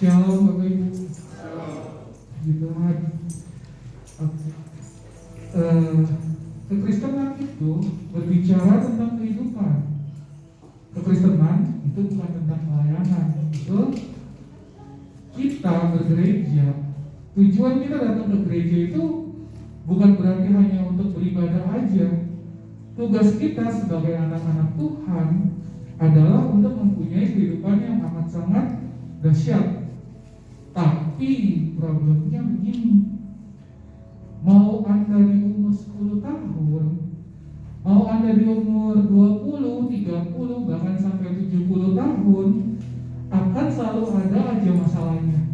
Shalom Bapak Ibu. Puji Tuhan. Kekristenan itu berbicara tentang kehidupan. Kekristenan itu bukan tentang pelayanan. Itu kita bergereja. Tujuan kita datang ke gereja itu bukan berarti hanya untuk beribadah aja. Tugas kita sebagai anak-anak Tuhan adalah untuk mempunyai kehidupan yang amat sangat dahsyat. Tapi problemnya begini, mau Anda di umur 10 tahun, mau Anda di umur 20, 30, bahkan sampai 70 tahun, akan selalu ada aja masalahnya.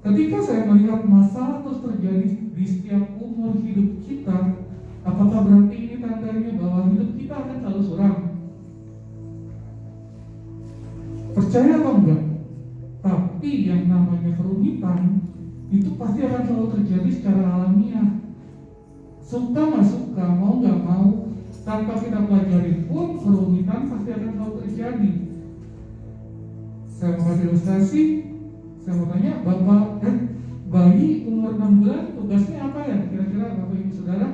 Ketika saya melihat masalah terus terjadi di setiap umur hidup kita, apakah berarti ini tandanya bahwa hidup kita akan selalu suram? Percaya atau enggak? Tapi yang namanya kerumitan itu pasti akan selalu terjadi secara alamiah. Suka nggak suka, mau nggak mau, tanpa kita pelajari pun kerumitan pasti akan selalu terjadi. Saya mau kasih ilustrasi. Saya mau tanya, Bapak bayi umur 6 bulan tugasnya apa ya? Kira-kira Bapak Ibu Saudara?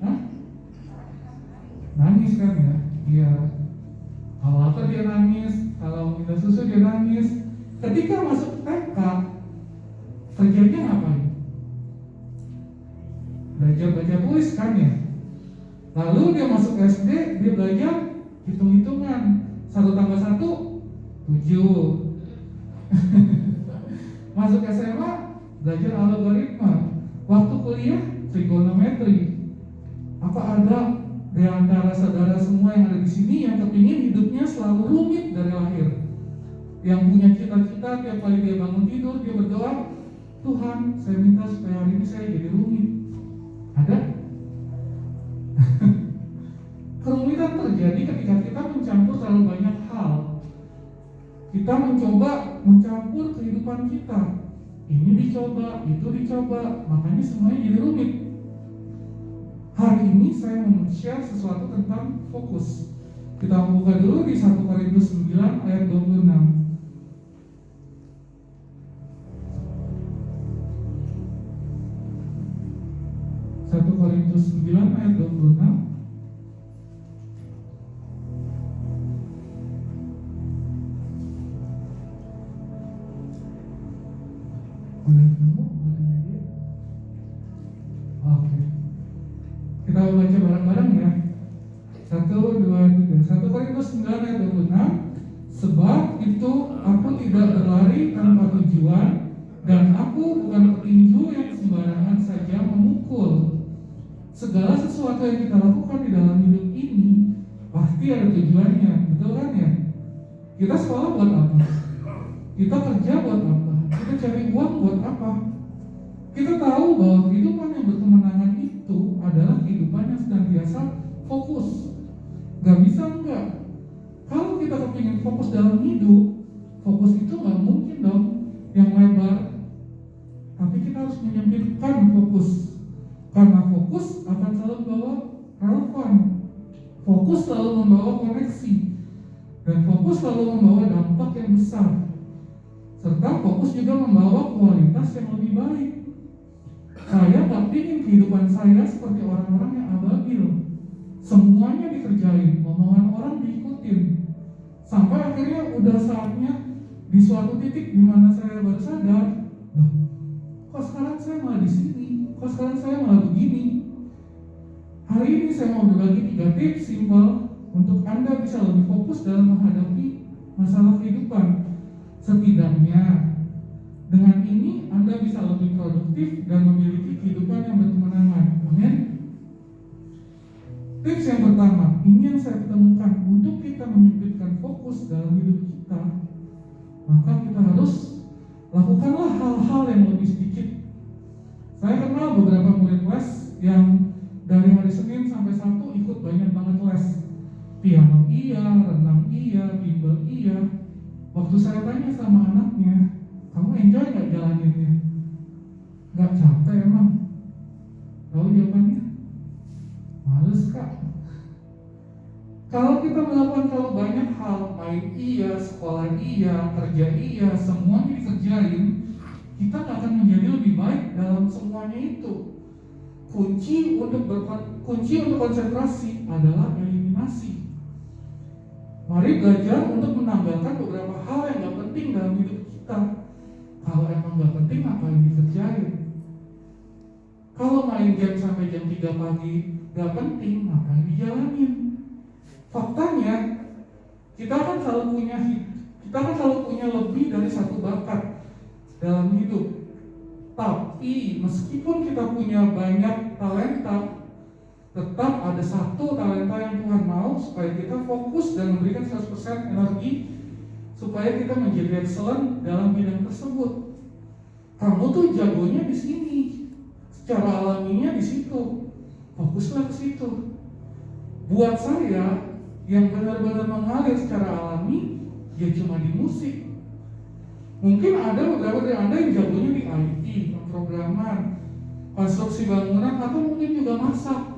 Hah? Nangis kan ya? Iya. Kalau lapar dia nangis, kalau minta susu dia nangis. Ketika masuk TK, kerjanya ngapain? Belajar baca tulis kan ya. Lalu dia masuk SD, dia belajar hitung-hitungan. 1 tambah 1, 7. Masuk SMA, belajar algoritma. Waktu kuliah, trigonometri. Apa ada di antara saudara semua yang ada di sini yang kepingin hidupnya selalu rumit dari lahir? Yang punya cita-cita tiap kali dia bangun tidur, dia berdoa, Tuhan, saya minta supaya hari ini saya jadi rumit. Ada? Kerumitan terjadi ketika kita mencampur terlalu banyak hal. Kita mencoba mencampur kehidupan kita. Ini dicoba, itu dicoba, makanya semuanya jadi rumit. Hari ini saya mau share sesuatu tentang fokus. Kita buka dulu di 1 Korintus 9 ayat 26. 1 Korintus 9 ayat 26. Boleh ketemu? Oke. Kita baca bareng-bareng ya. 1, 2, 3. 1 Korintus 9 ayat 26. Sebab itu aku tidak berlari tanpa tujuan, dan aku bukan petinju yang sembarangan saja memukul. Segala sesuatu yang kita lakukan di dalam hidup ini pasti ada tujuannya, betul kan ya? Kita sekolah buat apa? Kita kerja buat apa? Kita cari uang buat apa? Kita tahu bahwa kehidupan yang berkemenangan itu adalah kehidupan yang senantiasa fokus. Gak bisa enggak. Kalau kita kepingin fokus dalam hidup, fokus itu gak mungkin dong yang lebar. Tapi kita harus menyempitkan fokus. Karena fokus akan selalu membawa relevan. Fokus selalu membawa koneksi. Dan fokus selalu membawa dampak yang besar. Serta fokus juga membawa kualitas yang lebih baik. Saya tak ingin kehidupan saya seperti orang-orang yang ababil. Semuanya dikerjain, omongan orang diikutin. Sampai akhirnya udah saatnya di suatu titik di mana saya baru sadar, loh, kok sekarang saya malah di sini? Kok sekarang saya malah begini? Hari ini saya mau berbagi 3 tips simpel untuk Anda bisa lebih fokus dalam menghadapi masalah kehidupan. Setidaknya dengan ini Anda bisa lebih produktif dan memiliki kehidupan yang berkemenangan. Amin. Tips yang pertama, ini yang saya ketemukan, untuk kita menyempitkan fokus dalam hidup kita, maka kita harus lakukanlah hal-hal yang lebih sedikit. Saya kenal beberapa murid les yang dari hari Senin sampai Sabtu ikut banyak banget les. Piano iya, renang iya, bimbel iya. Waktu saya tanya sama anaknya, kamu enjoy gak jalaninnya? Gak capek emang? Tahu jawabannya? Males kak. Kalau kita melakukan terlalu banyak banyak hal, main iya, sekolah iya, kerja iya, semuanya dikerjain, kita nggak akan menjadi lebih baik dalam semuanya itu. Kunci untuk konsentrasi adalah eliminasi. Mari belajar untuk menambahkan beberapa hal yang nggak penting dalam hidup kita. Kalau emang nggak penting, apa yang dikerjain? Kalau main game sampai jam 3 pagi nggak penting, apa yang dijalanin? Faktanya, kita akan selalu punya lebih dari satu bakat dalam hidup. Tapi meskipun kita punya banyak talenta, tetap ada satu talenta yang Tuhan mau supaya kita fokus dan memberikan 100% energi supaya kita menjadi excellent dalam bidang tersebut. Kamu tuh jagonya di sini, secara alaminya di situ, fokuslah ke situ. Buat saya, yang benar-benar mengalir secara alami, ya cuma di musik. Mungkin ada beberapa dari Anda yang jagonya di IT, pemrograman, konstruksi bangunan, atau mungkin juga masak.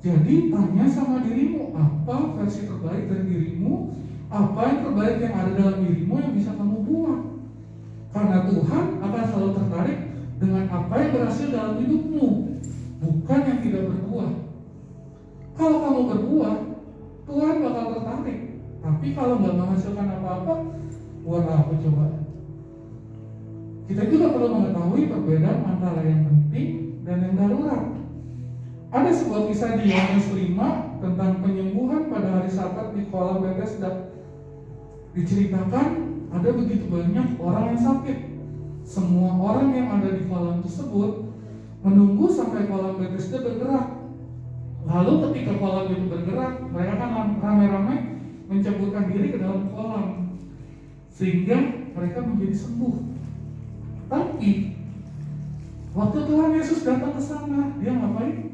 Jadi tanya sama dirimu, apa versi terbaik dari dirimu, apa yang terbaik yang ada dalam dirimu yang bisa kamu buat. Karena Tuhan akan selalu tertarik dengan apa yang berhasil dalam hidupmu, bukan yang tidak berbuah. Kalau kamu berbuah, Tuhan bakal tertarik. Tapi kalau nggak menghasilkan apa-apa, buat apa coba? Kita juga perlu mengetahui perbedaan antara yang penting dan yang darurat. Ada sebuah kisah di Yohanes 5 tentang penyembuhan pada hari Sabat di kolam Bethesda. Diceritakan ada begitu banyak orang yang sakit. Semua orang yang ada di kolam tersebut menunggu sampai kolam Bethesda bergerak. Lalu ketika kolam itu bergerak, mereka akan ramai-ramai menceburkan diri ke dalam kolam sehingga mereka menjadi sembuh. Tapi waktu Tuhan Yesus datang ke sana, dia ngapain?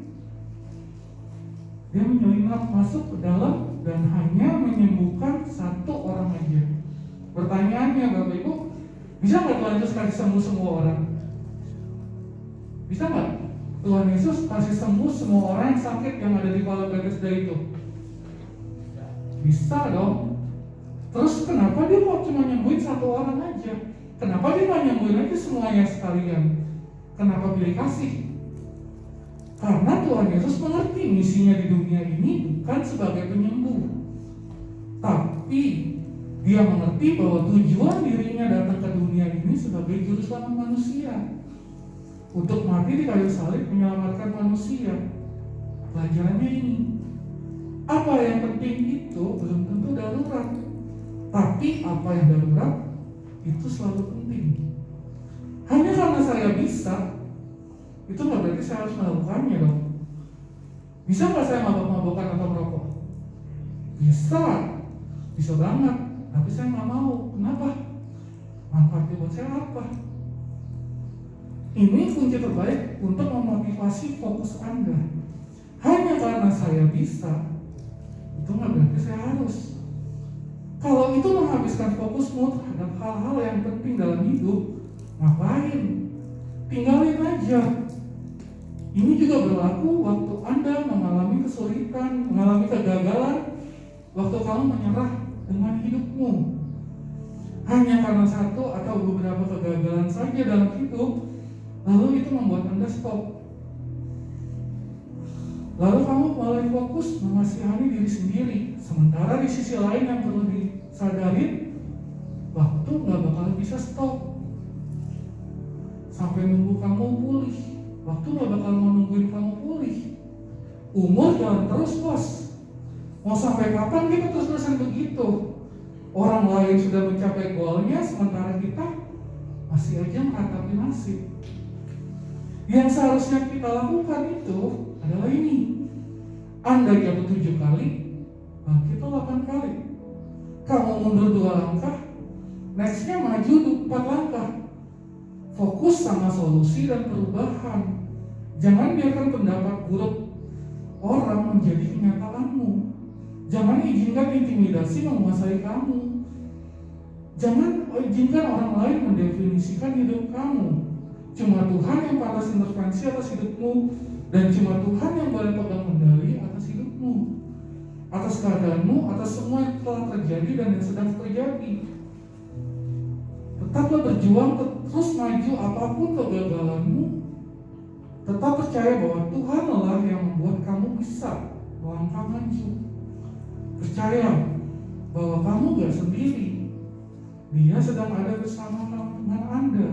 Dia menyelinap masuk ke dalam dan hanya menyembuhkan satu orang aja. Pertanyaannya, Bapak Ibu, bisa nggak Tuhan Yesus kasih sembuh semua orang? Bisa nggak Tuhan Yesus kasih sembuh semua orang yang sakit yang ada di kolam Bethesda itu? Bisa dong. Terus kenapa dia kok cuma nyembuhin satu orang aja? Kenapa dia nggak nyembuhin aja semuanya sekalian? Kenapa pilih kasih? Karena Tuhan Yesus mengerti misinya di dunia ini bukan sebagai penyembuh, tapi dia mengerti bahwa tujuan dirinya datang ke dunia ini sebagai juru selamat manusia, untuk mati di kayu salib menyelamatkan manusia. Pelajarannya ini, apa yang penting itu belum tentu darurat, tapi apa yang darurat itu selalu penting. Hanya karena saya bisa, itu nggak berarti saya harus melakukannya dong. Bisa nggak saya mabok-mabokan atau merokok? Bisa banget. Tapi saya nggak mau. Kenapa? Manfaatnya buat saya apa? Ini kunci terbaik untuk memotivasi fokus Anda. Hanya karena saya bisa, itu nggak berarti saya harus. Kalau itu menghabiskan fokusmu terhadap hal-hal yang penting dalam hidup, ngapain? Tinggalin aja. Ini juga berlaku waktu Anda mengalami kesulitan, mengalami kegagalan, waktu kamu menyerah dengan hidupmu. Hanya karena satu atau beberapa kegagalan saja dalam hidup, lalu itu membuat Anda stop. Lalu kamu mulai fokus mengasihani diri sendiri. Sementara di sisi lain yang perlu disadarin, waktu gak bakal bisa stop sampai nunggu kamu pulih. Waktu gak bakal mau nungguin kamu pulih. Umur jalan terus, bos. Mau sampai kapan kita terus-terusan begitu? Orang lain sudah mencapai goalnya, sementara kita masih aja meratapi nasib. Yang seharusnya kita lakukan itu adalah ini. Anda jatuh 7 kali, bangkit 8 kali. Kamu mundur 2 langkah, nextnya maju 4 langkah. Fokus sama solusi dan perubahan. Jangan biarkan pendapat buruk orang menjadi kenyataanmu. Jangan izinkan intimidasi menguasai kamu. Jangan izinkan orang lain mendefinisikan hidup kamu. Cuma Tuhan yang pantas intervensi atas hidupmu, dan cuma Tuhan yang boleh pegang kendali atas hidupmu. atas keadaanmu, atas semua yang telah terjadi dan yang sedang terjadi. Tetaplah berjuang, terus maju apapun kegagalanmu. Tetap percaya bahwa Tuhan lah yang membuat kamu bisa melangkah maju. Percaya bahwa kamu gak sendiri. Dia sedang ada bersama dengan Anda.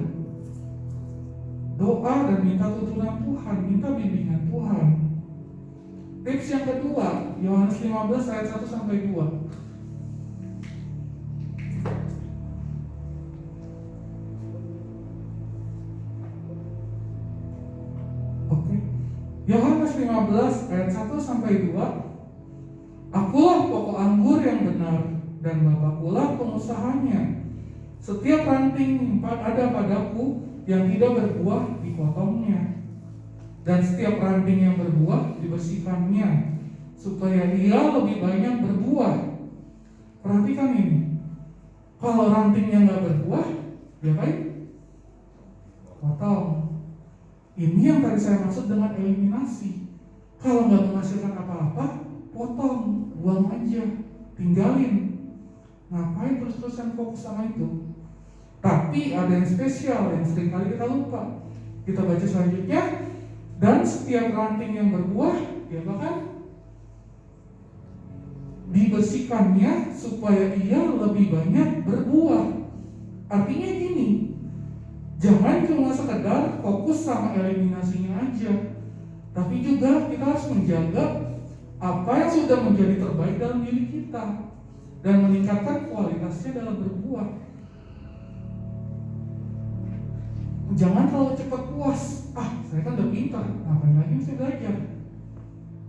Doa dan minta tuntunan Tuhan, minta bimbingan Tuhan. Tips yang kedua, Yohanes 15 ayat 1-2. Oke. Yohanes 15 ayat 1-2. Akulah pokok anggur yang benar, dan Bapakulah pengusahanya. Setiap ranting ada padaku yang tidak berbuah dipotongnya, dan setiap ranting yang berbuah dibersihkannya, supaya ia lebih banyak berbuah. Perhatikan ini. Kalau rantingnya nggak berbuah, diapain? Potong. Ini yang tadi saya maksud dengan eliminasi. Kalau nggak menghasilkan apa-apa, potong, buang aja, tinggalin. Ngapain terus-terusan fokus sama itu? Tapi ada yang spesial yang seringkali kita lupa. Kita baca selanjutnya. Dan setiap ranting yang berbuah, ya bahkan dibersihkannya supaya ia lebih banyak berbuah. Artinya gini, jangan cuma sekedar fokus sama eliminasinya aja, tapi juga kita harus menjaga apa yang sudah menjadi terbaik dalam diri kita dan meningkatkan kualitasnya dalam berbuah. Jangan terlalu cepat puas. Saya kan udah pintar, ngapain lagi mesti belajar.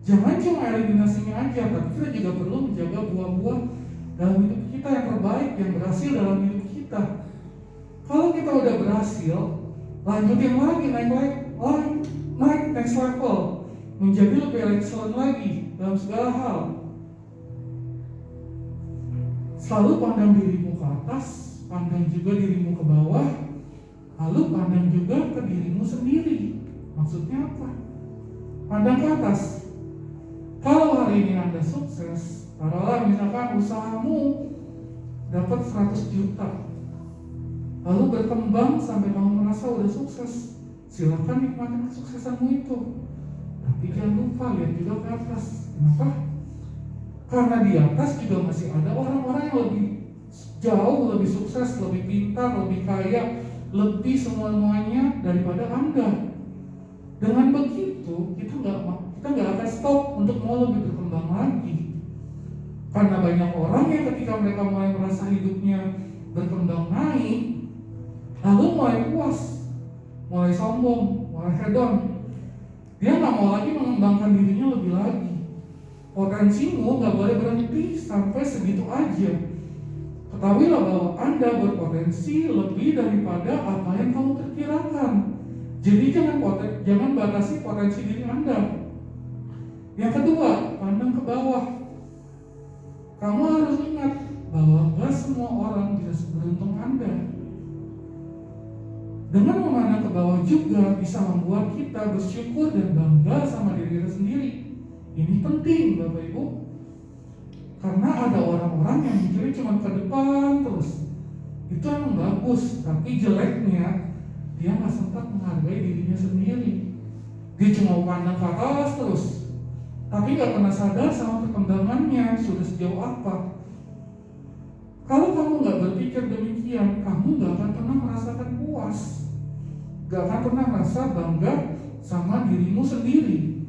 Jangan cuma eliminasinya aja, tapi kita juga perlu menjaga buah-buah dalam hidup kita yang terbaik, yang berhasil dalam hidup kita. Kalau kita udah berhasil, lanjutin lagi, naik next level, menjadi lebih excellent lagi dalam segala hal. Selalu pandang dirimu ke atas, pandang juga dirimu ke bawah, lalu pandang juga ke dirimu sendiri. Maksudnya apa? Pandang ke atas. Kalau hari ini Anda sukses, taruhlah misalkan usahamu dapat 100 juta, lalu berkembang sampai kamu merasa udah sukses, silakan nikmatin kesuksesanmu itu. Tapi jangan lupa lihat juga ke atas. Kenapa? Karena di atas juga masih ada orang-orang yang lebih jauh, lebih sukses, lebih pintar, lebih kaya, lebih semuanya daripada Anda. Dengan begitu kita nggak akan stop untuk mau lebih berkembang lagi. Karena banyak orang yang ketika mereka mulai merasa hidupnya berkembang naik, lalu mulai puas, mulai sombong, mulai hedon. Dia nggak mau lagi mengembangkan dirinya lebih lagi. Potensimu nggak boleh berhenti sampai segitu aja. Ketahuilah bahwa Anda berpotensi lebih daripada apa yang kamu perkirakan. Jadi jangan batasi potensi diri Anda. Yang kedua, pandang ke bawah. Kamu harus ingat bahwa gak semua orang bisa seberuntung Anda. Dengan memandang ke bawah juga bisa membuat kita bersyukur dan bangga sama diri kita sendiri. Ini penting Bapak Ibu. Karena ada orang-orang yang mikirnya cuma ke depan terus. Itu emang bagus, tapi jeleknya dia gak sempat menghargai dirinya sendiri. Dia cuma pandang ke atas terus, tapi gak pernah sadar sama perkembangannya sudah sejauh apa. Kalau kamu gak berpikir demikian, kamu gak akan pernah merasakan puas, gak akan pernah merasa bangga sama dirimu sendiri.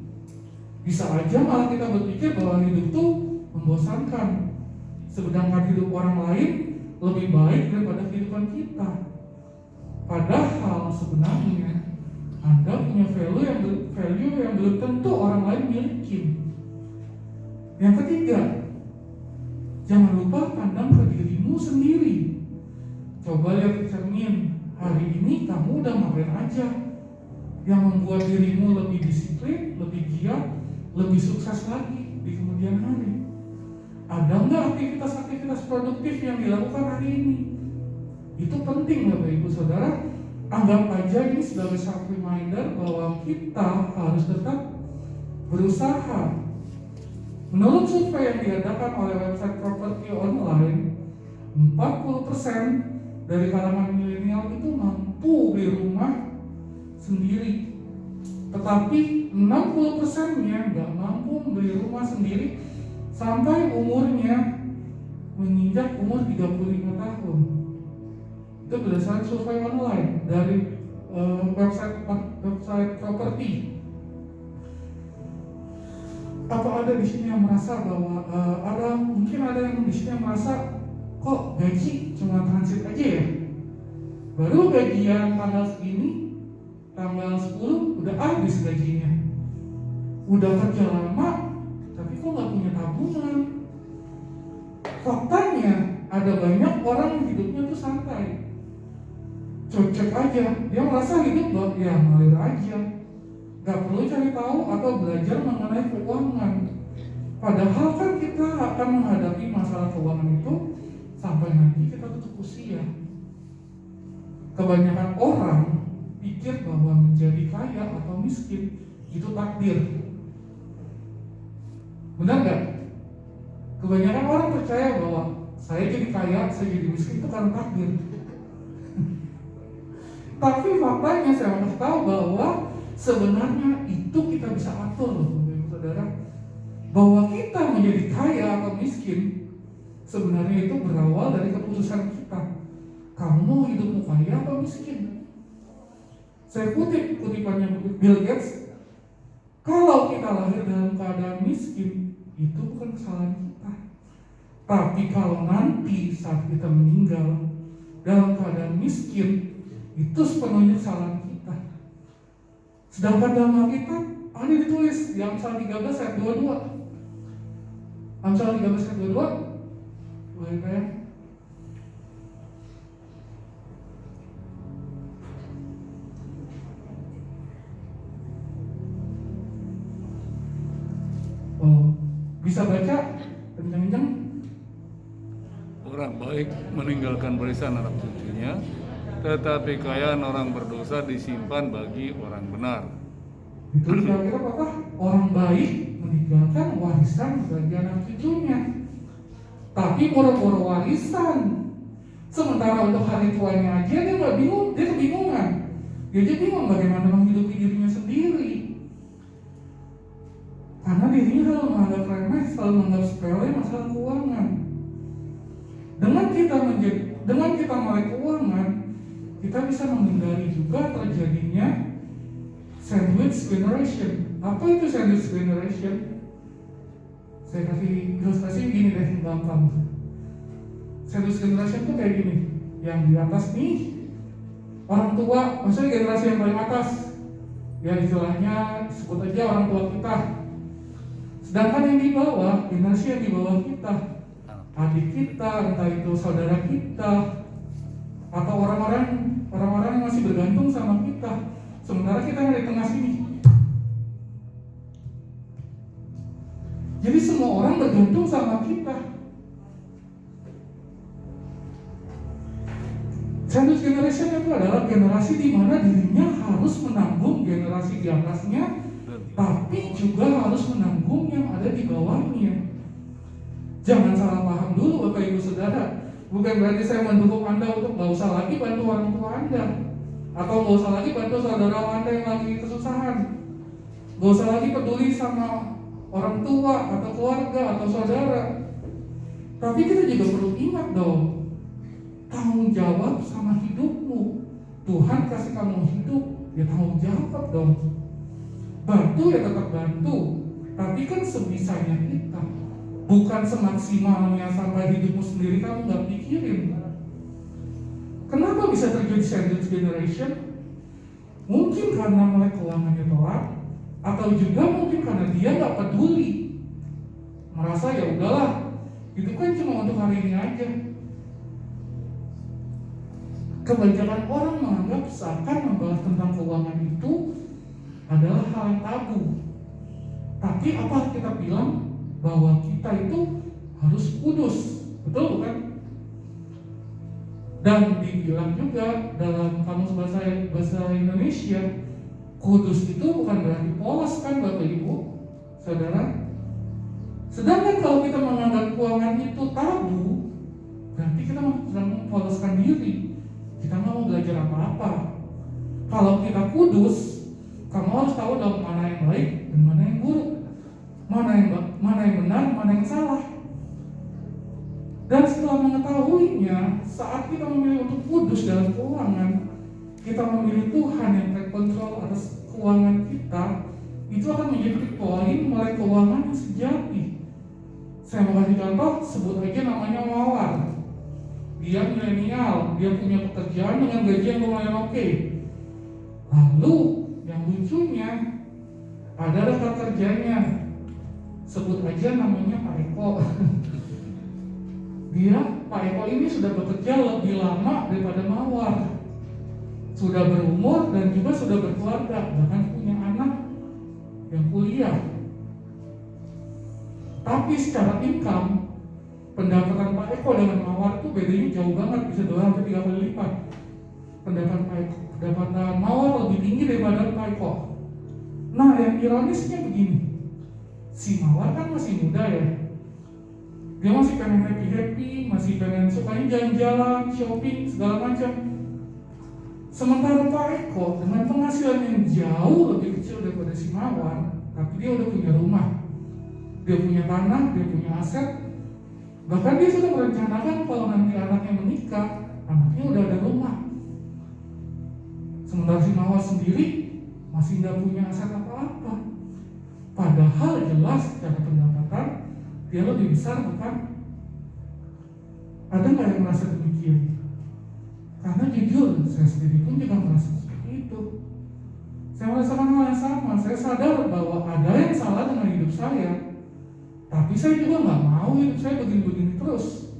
Bisa aja malah kita berpikir bahwa hidup itu membosankan, sedangkan hidup orang lain lebih baik daripada kehidupan kita. Padahal sebenarnya Anda punya value yang belum tentu orang lain miliki. Yang ketiga, jangan lupa pandang ke dirimu sendiri. Coba lihat ke cermin. Hari ini kamu udah ngapain aja yang membuat dirimu lebih disiplin, lebih giat, lebih sukses lagi di kemudian hari? Ada nggak aktivitas-aktivitas produktif yang dilakukan hari ini? Itu penting Bapak Ibu Saudara. Anggap aja ini sebagai self reminder bahwa kita harus tetap berusaha. Menurut survei yang diadakan oleh website properti online, 40% dari kalangan milenial itu mampu beli rumah sendiri. Tetapi 60%-nya nggak mampu beli rumah sendiri sampai umurnya menginjak umur 35 tahun. Itu berdasarkan survei online dari website properti. Apa ada di sini yang merasa bahwa mungkin ada yang di sini yang merasa kok gaji cuma transit aja ya? Baru gajian tanggal segini, tanggal 10 udah habis gajinya. Udah kerja lama, tapi kok nggak punya tabungan? Faktanya ada banyak orang yang hidupnya tuh santai, cocok aja. Dia merasa hidup loh, ya ngalir aja. Gak perlu cari tahu atau belajar mengenai keuangan. Padahal kan kita akan menghadapi masalah keuangan itu sampai nanti kita tutup usia. Kebanyakan orang pikir bahwa menjadi kaya atau miskin itu takdir. Benar gak? Kebanyakan orang percaya bahwa saya jadi kaya, saya jadi miskin itu karena takdir. Tapi faktanya saya mau tahu bahwa sebenarnya itu kita bisa atur loh, saudara. Bahwa kita menjadi kaya atau miskin sebenarnya itu berawal dari keputusan kita. Kamu mau hidupmu kaya atau miskin? Saya kutip kutipannya Bill Gates. Kalau kita lahir dalam keadaan miskin, itu bukan kesalahan kita. Tapi kalau nanti saat kita meninggal dalam keadaan miskin, itu sepenuhnya kesalahan kita. Sedangkan dalam Alkitab ada ditulis di Amsal 13 ayat 22. Amsal 13 ayat 22. Boleh kayak? Oh, bisa baca kencang-kencang? Orang baik meninggalkan warisan anak cucunya, tetapi kekayaan orang berdosa disimpan bagi orang benar. Itu kira-kira apa? Orang baik meninggalkan warisan bagi anak cucunya, tapi boro-boro warisan. Sementara untuk hari tuanya aja dia nggak bingung, dia kebingungan. Dia aja bingung bagaimana menghidupi dirinya sendiri. Karena dirinya selalu menganggap remeh, selalu menganggap sepele masalah keuangan. Dengan kita melek keuangan, kita bisa menghindari juga terjadinya sandwich generation. Apa itu sandwich generation? Saya kasih ilustrasi gini deh, gampang. Sandwich generation itu kayak gini. Yang di atas nih orang tua, maksudnya generasi yang paling atas, ya istilahnya sebut aja orang tua kita. Sedangkan yang di bawah, generasi yang di bawah kita, adik kita, entah itu saudara kita, atau orang-orang yang masih bergantung sama kita. Sementara kita yang di tengah sini. Jadi semua orang bergantung sama kita. Sandwich generation itu adalah generasi di mana dirinya harus menanggung generasi di atasnya, tapi juga harus menanggung yang ada di bawahnya. Jangan salah paham dulu Bapak Ibu Saudara. Bukan berarti saya mendukung Anda untuk gak usah lagi bantu orang tua Anda, atau gak usah lagi bantu saudara Anda yang lagi kesusahan, gak usah lagi peduli sama orang tua atau keluarga atau saudara. Tapi kita juga perlu ingat dong, tanggung jawab sama hidupmu. Tuhan kasih kamu hidup, ya tanggung jawab dong. Bantu ya tetap bantu, tapi kan sebisanya kita, bukan semaksimalnya sampai hidupmu sendiri kamu gak pikirin. Kenapa bisa terjadi sandwich generation? Mungkin karena melek keuangannya telat, atau juga mungkin karena dia gak peduli, merasa ya udahlah, itu kan cuma untuk hari ini aja. Kebanyakan orang menganggap seakan membahas tentang keuangan itu adalah hal yang tabu. Tapi apa kita bilang bahwa kita itu harus kudus, betul bukan? Dan dibilang juga dalam kamus bahasa Indonesia, kudus itu bukan berarti polos kan Bapak Ibu, Saudara? Sedangkan kalau kita menganggap keuangan itu tabu, berarti kita sedang mempoluskan diri. Kita nggak mau belajar apa-apa. Kalau kita kudus, kamu harus tahu dong mana yang baik dan mana yang buruk, mana yang benar, mana yang salah. Dan setelah mengetahuinya, saat kita memilih untuk kudus dalam keuangan, kita memilih Tuhan yang take control atas keuangan kita, itu akan menjadi poin mulai keuangan yang sejati. Saya mau kasih contoh, sebut aja namanya Mawar. Dia milenial, dia punya pekerjaan dengan gaji yang lumayan oke. Lalu yang lucunya, ada rekan kerjanya, sebut aja namanya Pak Eko. Pak Eko ini sudah bekerja lebih lama daripada Mawar, sudah berumur dan juga sudah berkeluarga, bahkan punya anak yang kuliah. Tapi secara income, pendapatan Pak Eko dengan Mawar itu bedanya jauh banget, bisa 2-3 kali lipat. Pendapatan Mawar lebih tinggi daripada Pak Eko. Nah, yang ironisnya begini, si Mawar kan masih muda ya, dia masih pengen happy, masih pengen sukanya jalan-jalan, shopping, segala macam. Sementara Pak Eko dengan penghasilan yang jauh lebih kecil daripada si Mawar, tapi dia udah punya rumah, dia punya tanah, dia punya aset. Bahkan dia sudah merencanakan kalau nanti anaknya menikah, anaknya udah ada rumah. Sementara si Mawar sendiri masih nggak punya aset apa-apa. Padahal jelas secara pendapatan dia lebih besar, bukan? Ada nggak yang merasa demikian? Karena jujur, saya sendiri pun juga merasa seperti itu. Saya merasakan hal yang sama. Saya sadar bahwa ada yang salah dengan hidup saya, tapi saya juga nggak mau hidup saya begini-begini terus.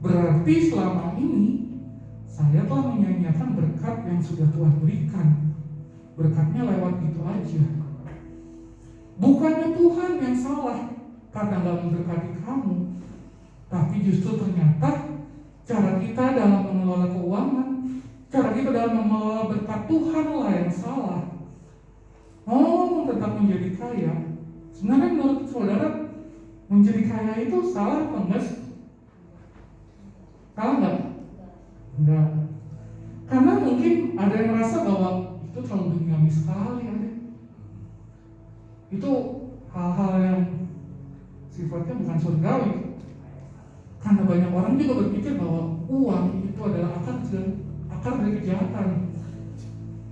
Berarti selama ini saya telah menyanyiakan berkat yang sudah Tuhan berikan. Berkatnya lewat itu aja. Bukannya Tuhan yang salah karena nggak memberkati kamu, tapi justru ternyata cara kita dalam mengelola keuangan, cara kita dalam mengelola berkat Tuhan lah yang salah. Mau tetap menjadi kaya, sebenarnya menurut saudara menjadi kaya itu salah apa enggak? Salah nggak? Enggak. Karena mungkin ada yang merasa bahwa itu terlalu duniawi sekali, ada. Itu hal-hal yang sifatnya bukan surgawi. Karena banyak orang juga berpikir bahwa uang itu adalah akar dari kejahatan.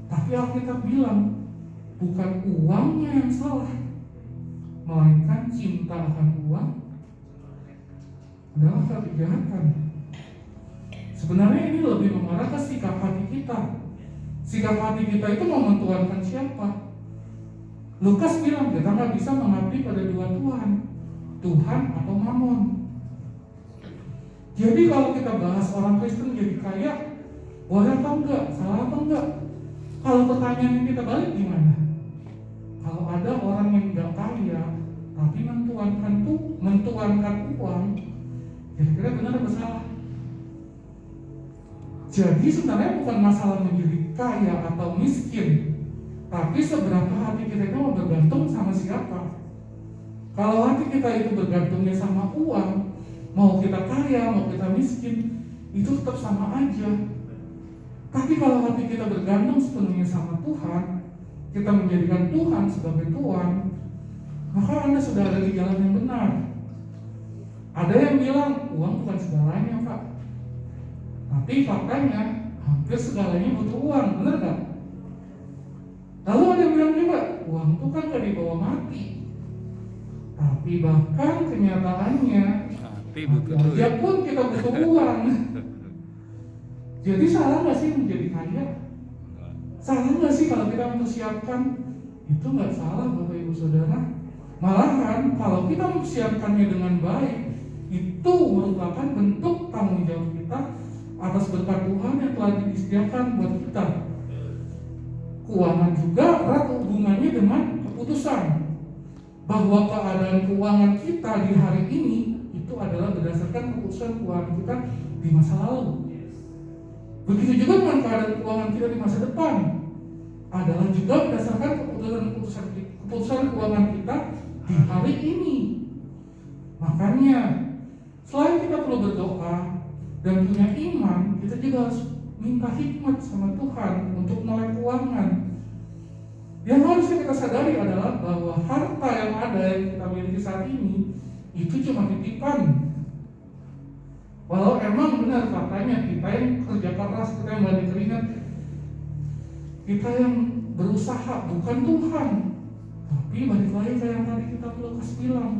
Tapi Alkitab bilang bukan uangnya yang salah, melainkan cinta akan uang adalah akar kejahatan. Sebenarnya ini lebih mengarah ke sikap hati kita. Sikap hati kita itu mau mentuankan siapa? Lukas bilang kita nggak bisa mengabdi pada dua Tuhan, Tuhan atau Mammon. Jadi kalau kita bahas orang Kristen jadi kaya, boleh atau enggak, salah atau enggak? Kalau pertanyaan yang kita balik gimana? Kalau ada orang yang enggak kaya, tapi mentuankan uang, kira-kira benar atau salah? Jadi sebenarnya bukan masalah menjadi kaya atau miskin, tapi seberapa hati kita itu mau bergantung sama siapa. Kalau hati kita itu bergantungnya sama uang, mau kita kaya, mau kita miskin, itu tetap sama aja. Tapi kalau hati kita bergantung sepenuhnya sama Tuhan, kita menjadikan Tuhan sebagai Tuhan, maka Anda sudah ada di jalan yang benar. Ada yang bilang uang bukan segalanya, Pak. Tapi faktanya hampir segalanya butuh uang, benar gak? Lalu ada yang bilang juga uang itu kan gak dibawa mati. Tapi bahkan kenyataannya aja pun kita butuh uang. Jadi salah gak sih menjadi kaya? Salah gak sih kalau kita mempersiapkan? Itu gak salah Bapak Ibu Saudara. Malahan kalau kita mempersiapkannya dengan baik, itu merupakan bentuk tanggung jawab kita atas berkat Tuhan yang telah disediakan buat kita. Keuangan juga erat hubungannya dengan keputusan bahwa keadaan keuangan kita di hari ini itu adalah berdasarkan keputusan keuangan kita di masa lalu. Begitu juga dengan keadaan keuangan kita di masa depan adalah juga berdasarkan keputusan keuangan kita di hari ini. Makanya selain kita perlu berdoa dan punya iman, kita juga harus minta hikmat sama Tuhan untuk melek keuangan. Yang harus kita sadari adalah bahwa harta yang ada yang kita miliki saat ini itu cuma titipan. Walau emang benar faktanya kita yang kerja keras, kita yang balik keringat, kita yang berusaha, bukan Tuhan. Tapi balik lagi kayak yang tadi kita Lukas bilang.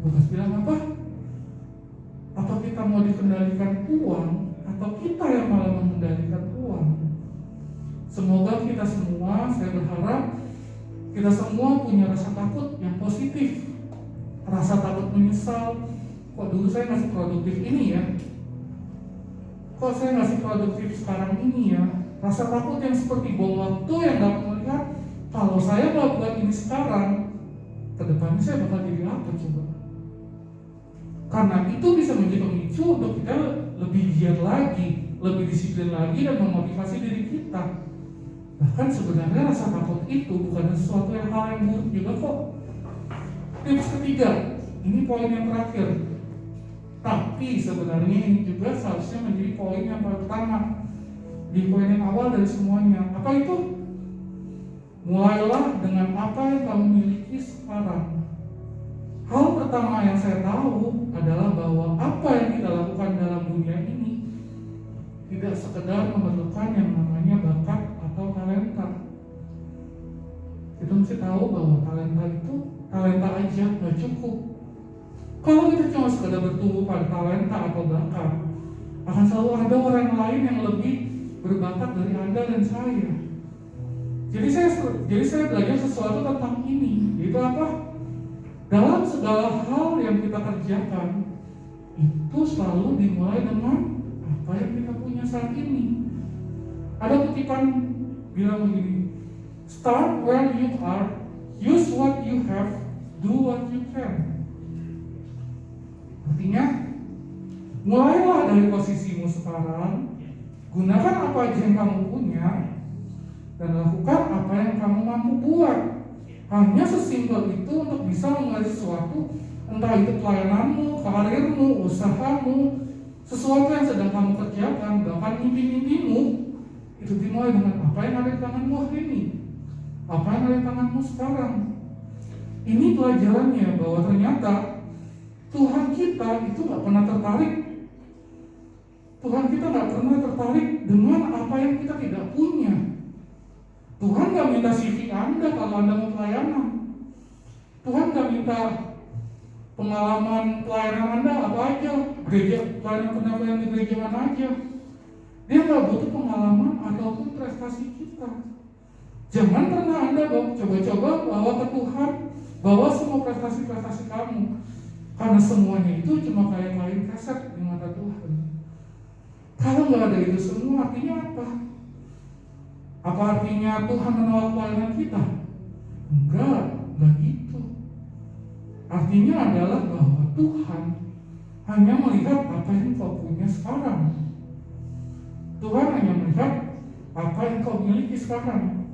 Lukas bilang apa? Apa kita mau dikendalikan uang atau kita yang malah mengendalikan uang? Semoga kita semua, saya berharap kita semua punya rasa takut yang positif, rasa takut menyesal. Kok dulu saya masih produktif ini ya? Kok saya masih produktif sekarang ini ya? Rasa takut yang seperti bom waktu yang dapat melihat kalau saya melakukan ini sekarang, kedepannya saya bakal jadi apa coba? Karena itu bisa menjadi pemicu untuk kita lebih giat lagi, lebih disiplin lagi dan memotivasi diri kita. Bahkan sebenarnya rasa takut itu bukan sesuatu yang hal yang buruk juga kok. Tips ketiga, ini poin yang terakhir. Tapi sebenarnya ini juga seharusnya menjadi poin yang pertama, di poin yang awal dari semuanya. Apa itu? Mulailah dengan apa yang kamu miliki sekarang. Hal pertama yang saya tahu adalah bahwa apa yang kita lakukan dalam dunia ini tidak sekedar memerlukan yang namanya bakat atau talenta. Kita mesti tahu bahwa talenta aja nggak cukup. Kalau kita cuma sekedar bertumbuh pada talenta atau bakat, akan selalu ada orang lain yang lebih berbakat dari Anda dan saya. Jadi saya belajar sesuatu tentang ini, yaitu apa? Dalam segala hal yang kita kerjakan, itu selalu dimulai dengan apa yang kita punya saat ini. Ada kutipan bilang begini, start where you are, use what you have, do what you can. Artinya, mulailah dari posisimu sekarang, gunakan apa aja yang kamu punya, dan lakukan apa yang kamu mampu buat. Hanya sesimpel itu untuk bisa memulai sesuatu, entah itu pelayananmu, karirmu, usahamu, sesuatu yang sedang kamu kerjakan, bahkan mimpi-mimpimu, itu dimulai dengan apa yang ada di tanganmu hari ini, apa yang ada di tanganmu sekarang. Ini pelajarannya bahwa ternyata Tuhan kita itu gak pernah tertarik. Tuhan kita gak pernah tertarik dengan apa yang kita tidak punya. Tuhan gak minta CV Anda kalau Anda mau pelayanan. Tuhan gak minta pengalaman pelayanan Anda apa aja, pelayanan di gereja mana aja. Dia gak butuh pengalaman ataupun prestasi kita. Jangan pernah Anda coba-coba bawa ke Tuhan, bawa semua prestasi-prestasi kamu, karena semuanya itu cuma kayak kain keset di mata Tuhan. Kalau gak ada itu semua, artinya apa? Apa artinya Tuhan menolak pelayanan kita? Enggak gitu. Artinya adalah bahwa Tuhan hanya melihat apa yang kau punya sekarang. Tuhan hanya melihat apa yang kau miliki sekarang.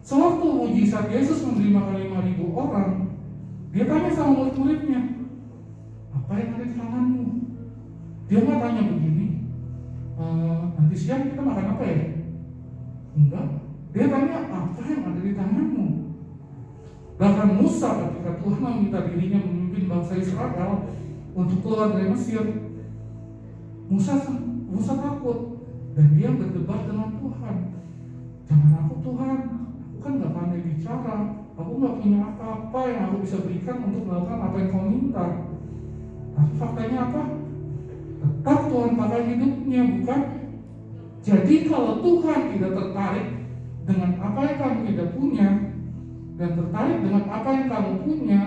Sewaktu mujizat Yesus memberi makan 5.000 orang, dia tanya sama murid-muridnya, apa yang ada di tanganmu? Dia nggak tanya begini, nanti siang kita makan apa ya? Enggak. Dia tanya, apa yang ada di tanganmu? Bahkan Musa ketika Tuhan meminta dirinya memimpin bangsa Israel untuk keluar dari Mesir, Musa takut dan dia berdebat dengan Tuhan. Jangan aku Tuhan, aku kan gak pandai bicara, aku gak punya apa-apa yang aku bisa berikan untuk melakukan apa yang kau minta. Tapi faktanya apa? Tetap Tuhan pakai hidupnya, bukan? Jadi kalau Tuhan tidak tertarik dengan apa yang kamu tidak punya dan tertarik dengan apa yang kamu punya,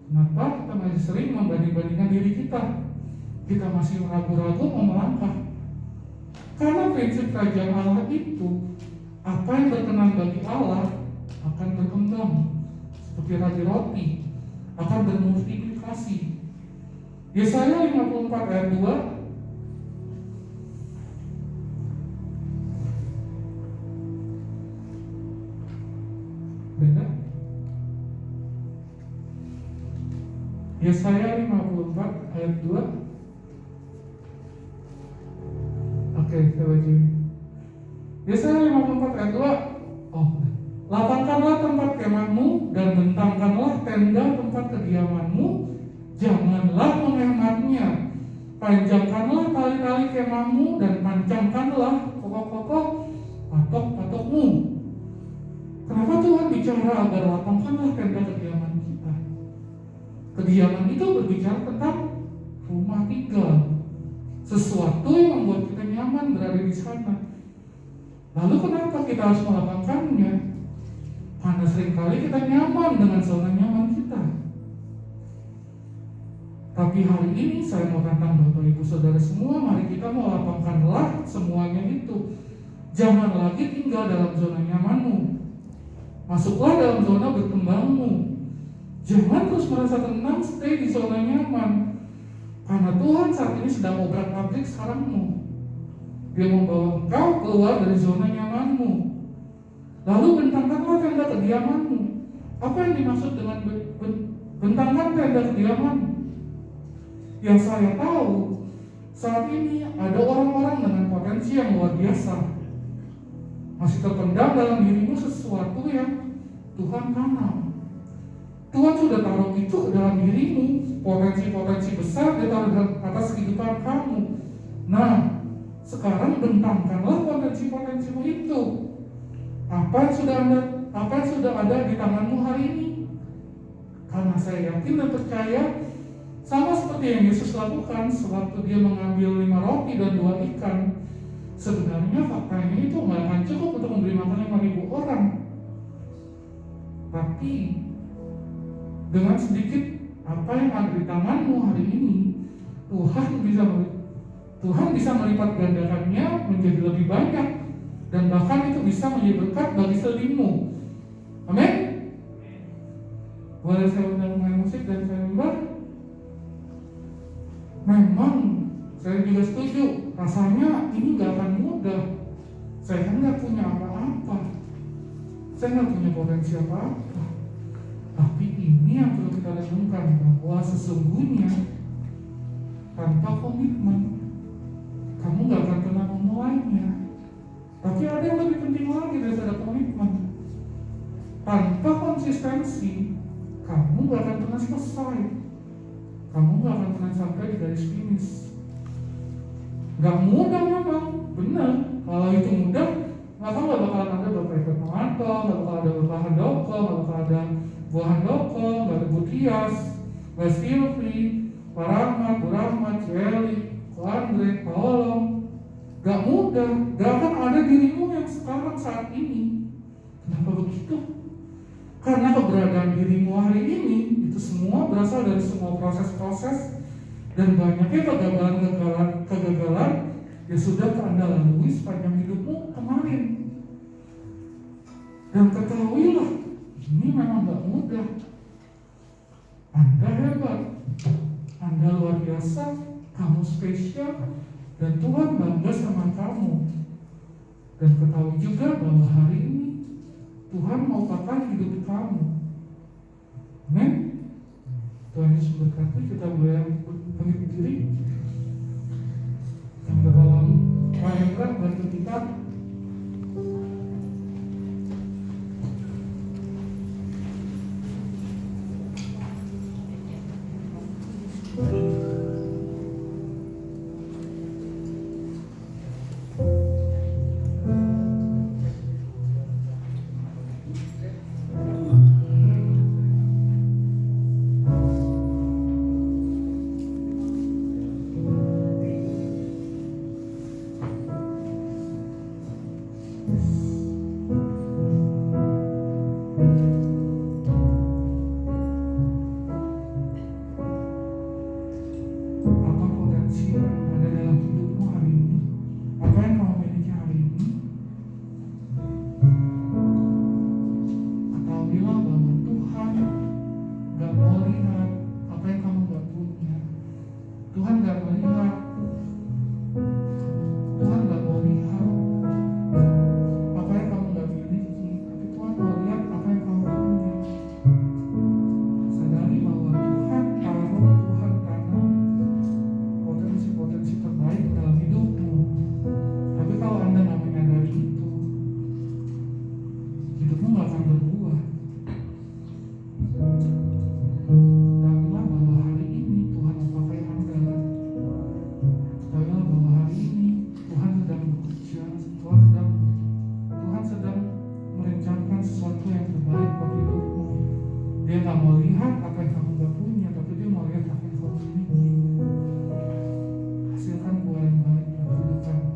kenapa kita masih sering membanding-bandingkan diri kita? Kita masih ragu-ragu mau melangkah. Karena prinsip kerajaan Allah itu, apa yang berkenan bagi Allah akan berkembang seperti roti, akan bermultiplikasi. Yesaya 54 ayat 2, Yesaya 54 ayat 2. Oke, kita baca. Yesaya 54 ayat 2. Oh, lapangkanlah tempat kemahmu dan bentangkanlah tenda tempat kediamanmu, janganlah menghematnya. Panjangkanlah tali-tali kemahmu dan pancangkanlah pokok-pokok patok-patokmu. Kenapa Tuhan bicara agar lapangkanlah tenda kediaman kita? Kediaman itu berbicara tentang rumah tinggal, sesuatu yang membuat kita nyaman berada di sana. Lalu kenapa kita harus melapangkannya? Karena seringkali kita nyaman dengan zona nyaman kita. Tapi hari ini saya mau tantang Bapak Ibu Saudara semua, mari kita melapangkanlah semuanya itu. Jangan lagi tinggal dalam zona nyamanmu. Masuklah dalam zona berkembangmu. Jangan terus merasa tenang stay di zona nyaman. Karena Tuhan saat ini sedang obrak-abrik sarangmu. Dia membawa engkau keluar dari zona nyamanmu. Lalu bentangkanlah tenda kediamanmu. Apa yang dimaksud dengan bentangkan tenda kediamanmu? Yang saya tahu, saat ini ada orang-orang dengan potensi yang luar biasa. Masih terpendam dalam dirimu sesuatu yang Tuhan tanam. Tuhan sudah taruh itu ke dalam dirimu, potensi-potensi besar dia taruh dalam atas kehidupan kamu. Nah, sekarang bentangkanlah potensi-potensimu itu. Apa yang sudah ada di tanganmu hari ini? Karena saya yakin dan percaya, sama seperti yang Yesus lakukan sewaktu dia mengambil 5 roti dan 2 ikan. Sebenarnya faktanya itu nggak akan cukup untuk memberi makan 5.000 orang. Tapi dengan sedikit apa yang ada di tanganmu hari ini, Tuhan bisa melipat gandakannya menjadi lebih banyak, dan bahkan itu bisa menjadi berkat bagi selimmu. Amin. Boleh saya undang main musik dan saya member? Memang saya juga setuju, rasanya ini gak akan mudah. Saya kan gak punya apa-apa, saya gak punya potensi apa-apa. Tapi ini yang perlu kita renungkan, bahwa sesungguhnya tanpa komitmen kamu gak akan pernah memulainya. Tapi ada yang lebih penting lagi daripada komitmen. Tanpa konsistensi kamu gak akan pernah selesai. Kamu gak akan pernah sampai di garis finish. Gak mudah memang, benar. Kalau itu mudah, maka gak bakalan ada Bapak Eko Tomanto, gak bakal ada Bapak Handoko, gak bakal ada Bu Handoko, gak ada Bu Tias, Mbak Silvi, Pak Rahmat, Bu Rahmat, Celi, Ko Andre, Pak Olong. Gak mudah, gak akan ada dirimu yang sekarang saat ini. Kenapa begitu? Karena keberadaan dirimu hari ini itu semua berasal dari semua proses-proses dan banyaknya kegagalan yang sudah Anda lalui sepanjang hidupmu kemarin. Dan ketahuilah, ini memang gak mudah. Anda hebat, Anda luar biasa, kamu spesial, dan Tuhan bangga sama kamu. Dan ketahui juga bahwa hari ini Tuhan mau pakai hidup kamu. Amin. Tuhan Yesus berkati, kita boleh bangkit berdiri. Yang dalam Mahendra bantu kita. Dia nggak mau lihat apa yang kamu gak punya, tapi dia mau lihat apa yang kamu miliki. Hasilkan buah yang baik dalam hidup kamu.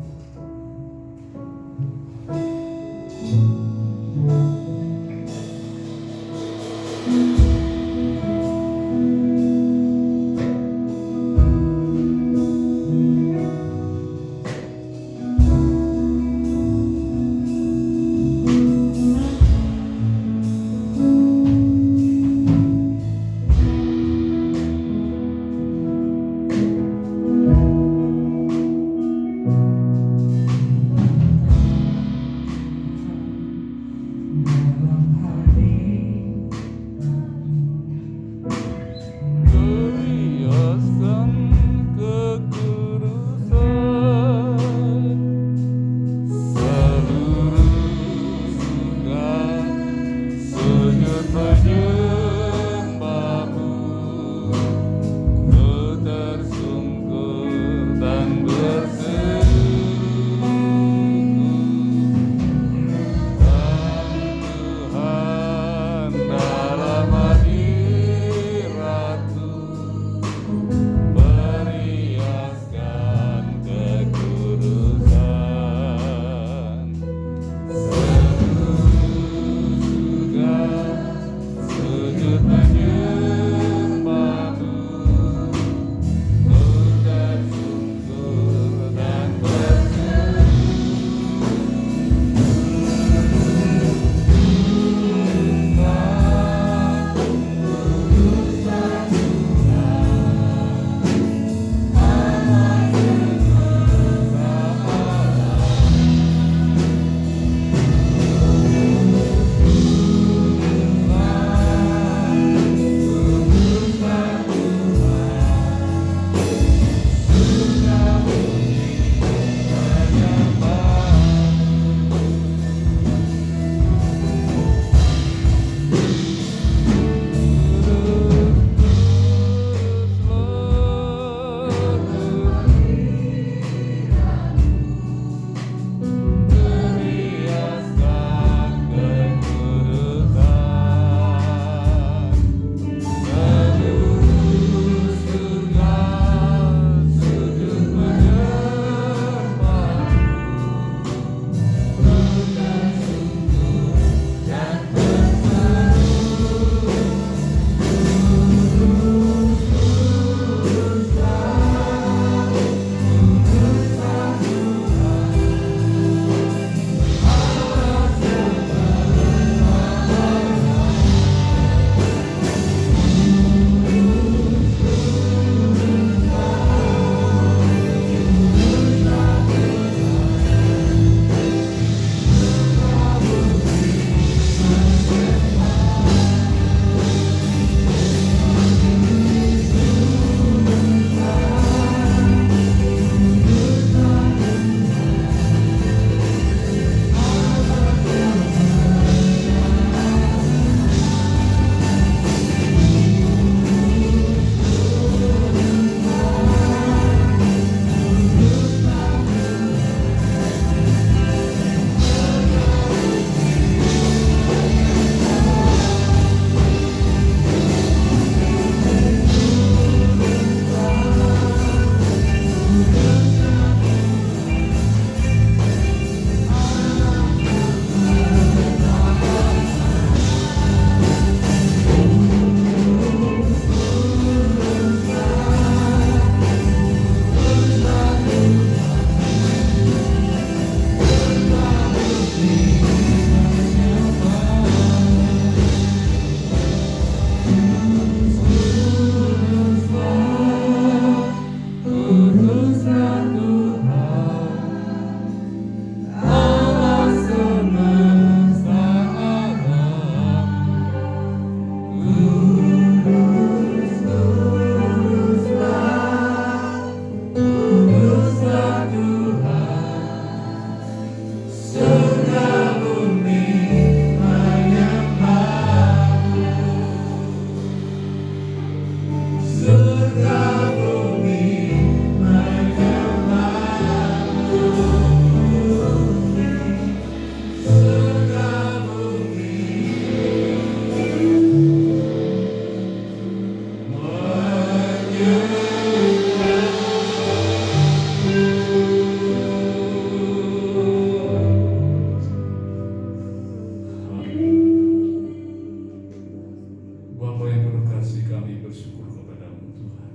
Bapa yang penuh kasih, kami bersyukur kepada-Mu Tuhan,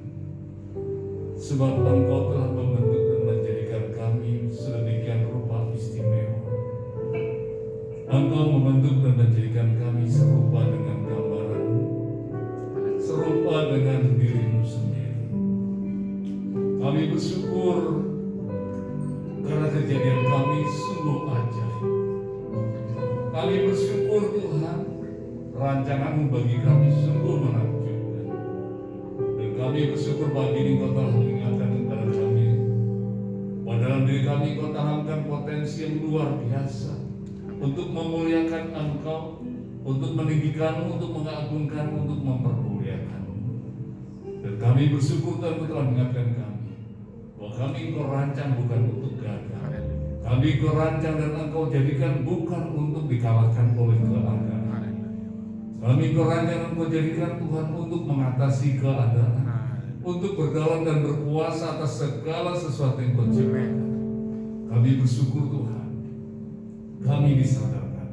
sebab Engkau telah membentuk dan menjadikan kami sedemikian rupa istimewa. Engkau membentuk dan menjadikan kami serupa dengan gambaran-Mu, serupa dengan diri-Mu sendiri. Kami bersyukur karena kejadian kami sungguh ajaib. Kami bersyukur Tuhan, rancangan-Mu bagi kami sungguh menakjubkan. Dan kami bersyukur bagi Engkau telah mengingatkan kepada kami, bahwa dalam diri kami Engkau tanamkan potensi yang luar biasa untuk memuliakan Engkau, untuk meninggikan-Mu, untuk mengagungkan-Mu, untuk mempermuliakan-Mu. Dan kami bersyukur Tuhan Engkau telah mengingatkan kami bahwa kami Engkau rancang bukan untuk gagal. Kami Engkau rancang dan Engkau jadikan bukan untuk dikalahkan oleh keadaan. Kami Engkau rancang dan Engkau jadikan Tuhan untuk mengatasi keadaan, untuk berdaulat dan berkuasa atas segala sesuatu yang Kau ciptakan. Kami bersyukur Tuhan, kami disadarkan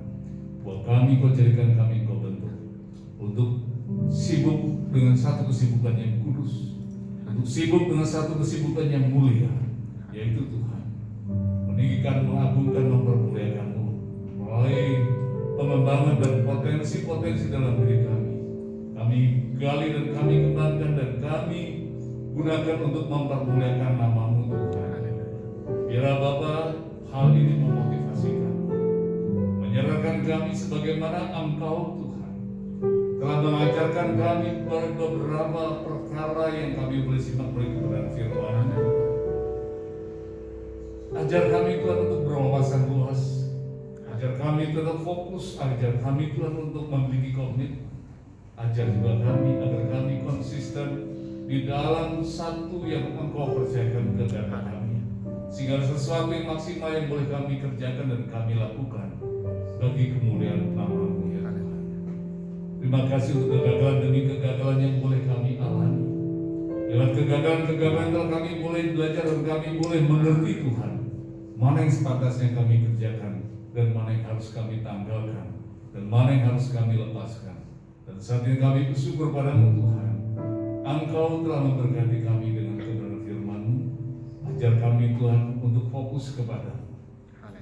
bahwa kami Kau jadikan, kami Kau bentuk untuk sibuk dengan satu kesibukan yang kudus, untuk sibuk dengan satu kesibukan yang mulia, yaitu Tuhan meninggikan, mengagungkan, mempermuliakan-Mu melalui pengembangan dan potensi-potensi dalam diri kami. Kami gali dan kami kembangkan dan kami gunakan untuk mempermuliakan nama-Mu Tuhan. Biarlah Bapa hal ini memotivasi kami, menyerahkan kami sebagaimana Engkau Tuhan telah mengajarkan kami beberapa perkara yang kami boleh simak melalui kebenaran firman-Mu. Ajar kami Tuhan untuk berwawasan luas, ajar kami tetap fokus, ajar kami Tuhan untuk memiliki komitmen, ajar juga kami agar kami konsisten di dalam satu yang Engkau percayakan kepada kami, sehingga sesuatu yang maksimal yang boleh kami kerjakan dan kami lakukan bagi kemuliaan nama-Mu ya Tuhan. Terima kasih untuk kegagalan demi kegagalan yang boleh kami alami. Lewat kegagalan-kegagalan telah kami boleh belajar dan kami boleh mengerti Tuhan mana yang sepantasnya kami kerjakan dan mana yang harus kami tanggalkan dan mana yang harus kami lepaskan. Dan saat ini kami bersyukur padamu Tuhan, Engkau telah memberkati kami dengan kebenaran firman-Mu. Ajar kami Tuhan untuk fokus kepada,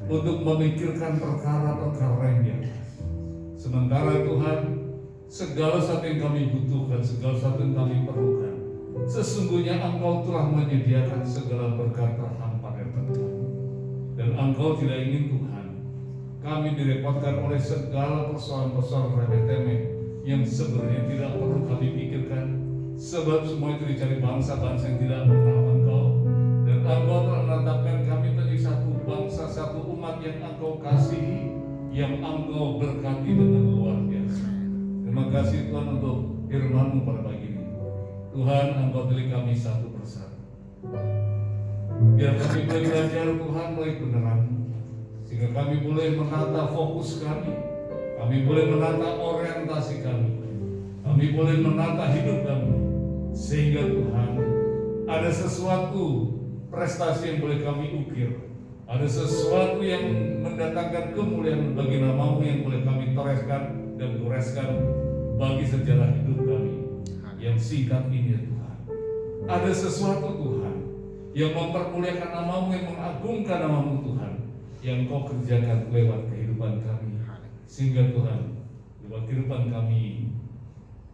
untuk memikirkan perkara-perkara yang di atas. Sementara Tuhan, segala sesuatu yang kami butuhkan, segala sesuatu yang kami perlukan, sesungguhnya Engkau telah menyediakan segala berkat terhampar yang Tuhan. Dan Engkau tidak ingin Tuhan kami direpotkan oleh segala persoalan-persoalan remeh-temeh yang sebenarnya tidak perlu kami pikirkan, sebab semua itu dicari bangsa-bangsa yang tidak mengenal Engkau. Dan Engkau telah menetapkan kami menjadi satu bangsa, satu umat yang Engkau kasihi, yang Engkau berkati dengan luar biasa. Terima kasih Tuhan untuk firman-Mu pada pagi ini. Tuhan, Engkau pilih kami satu persatu. Biar kami boleh belajar Tuhan melalui kebenaran-Mu, sehingga kami boleh menata fokus kami boleh menata orientasi kami boleh menata hidup kami, sehingga Tuhan ada sesuatu prestasi yang boleh kami ukir, ada sesuatu yang mendatangkan kemuliaan bagi nama-Mu yang boleh kami toreskan dan goreskan bagi sejarah hidup kami yang singkat ini ya Tuhan. Ada sesuatu Tuhan yang mempermuliakan nama-Mu, yang mengagungkan nama-Mu Tuhan, yang Kau kerjakan lewat kehidupan kami, sehingga Tuhan lewat kehidupan kami